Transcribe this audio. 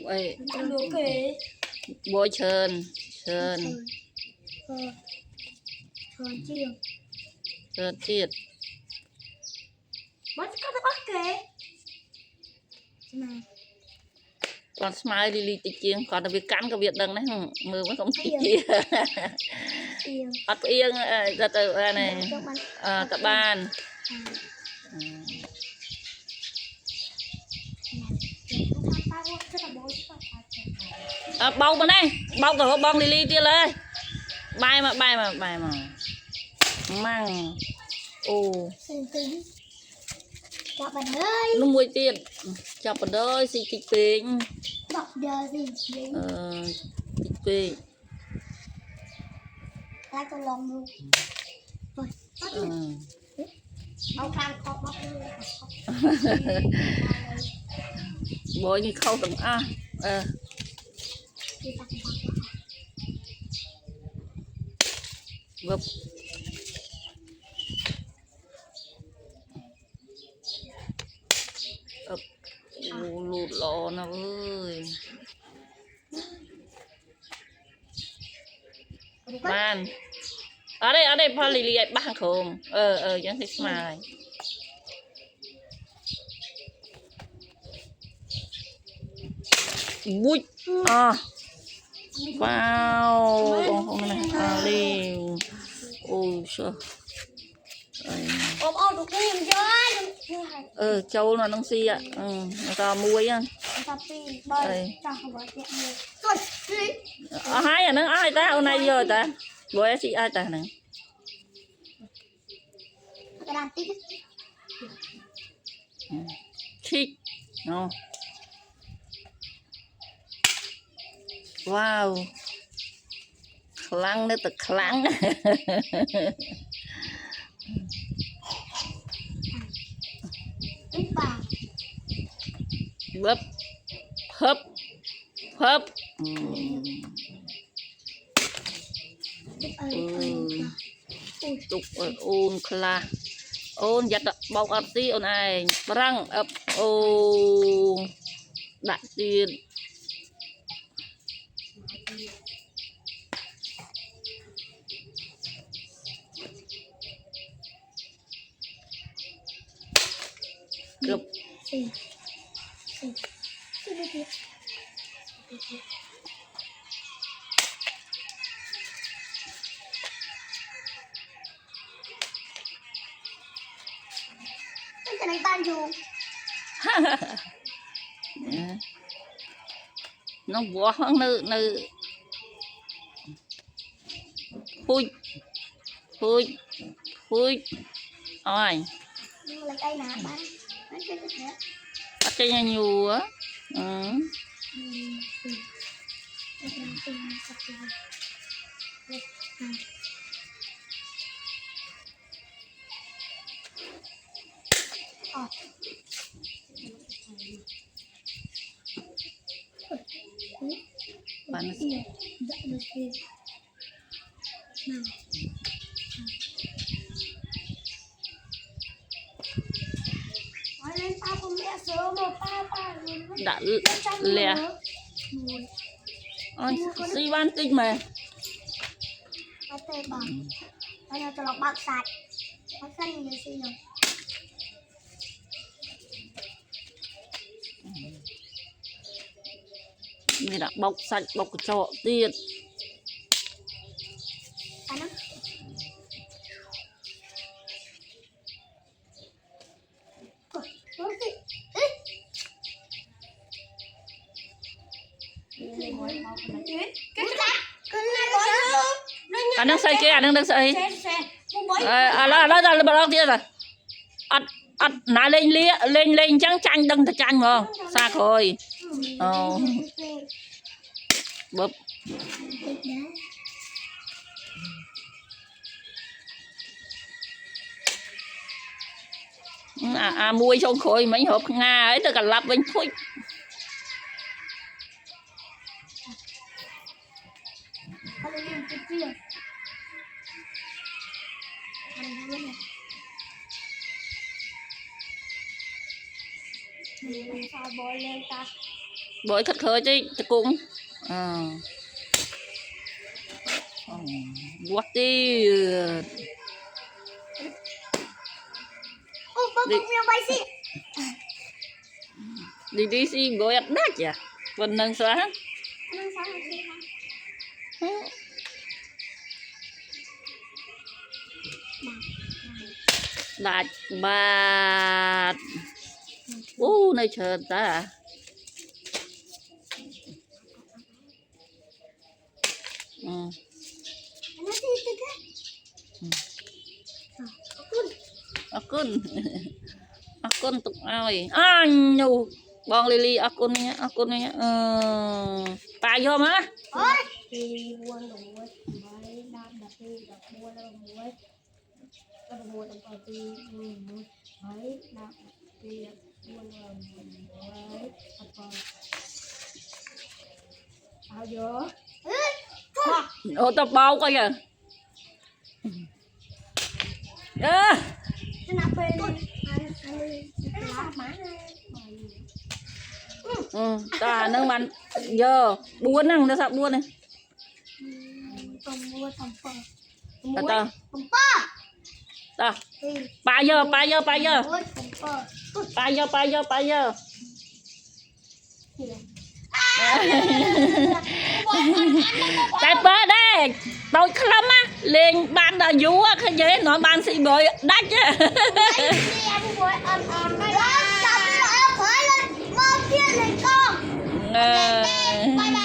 Ê, ok bố trơn trơn trơn tiệt bớt có ok còn smile đi li tịch chiên còn việc cắn cái việc đằng này mưa vẫn không thích chi bắt yên ra từ này tập ban bông bên đây bông cả bông đi li tia lên bay mà mang ô nó mùi tiền chọc ở đây xì kịch bình kịch bình ta còn lòng luôn bông khang khóc bóc bố như khâu tầm gấp lụt lò nào ơi man ở đây pha lì ba hàng khổng chẳng thích mà bụi wow con này đi ôi trời châu nó nông si ạ người ta muối á hai nó ai ta hôm nay giờ ta bố chị ai ta này thích nó wow khlang nữa thật khlang bấp hấp hấp tục ôn kla ôn giặt bọc ấp tí ôn này răng ấp ô đại tiền gấp cái này tan dù nó vỏ hoang nữ phui phui phui ôi bắt cái nhà nhiều á panas đã lẹ xi van tinh mà cho lọc bạc sạch bạc xanh như xì rồi mình đã bọc sạch bọc trọ tiền anh đang xây kia anh đang xây là bao tiền rồi ăn nãy lên trắng chanh đừng thật chanh mà xa rồi bập muối trong khối mấy hộp nga ấy tất cả lắp bánh thôi sao bôi lên ta bội thật khơi chứ cũng quát đi ô bố cũng nhau bay xị đi xí bội ăn đắt à vẫn nâng xóa nâng sao mà xị đạt bạt này chờ ta à nó xị tức á akun tuk ai nyu bong lili akun nya ta vô má ôi thì buồn đủ mấy đam đập đi đập buồn là muối đập buồn đập vào đi muối mấy đam đi buồn là muối đập vào ao vô ô tao bao coi kìa ta nâng bạn giờ buôn năng nó sao buôn này ta ba giờ tại bơ đây tôi khăm á liền ban đã vú á cái gì nói ban xị bơi đắt chứ Bye bye.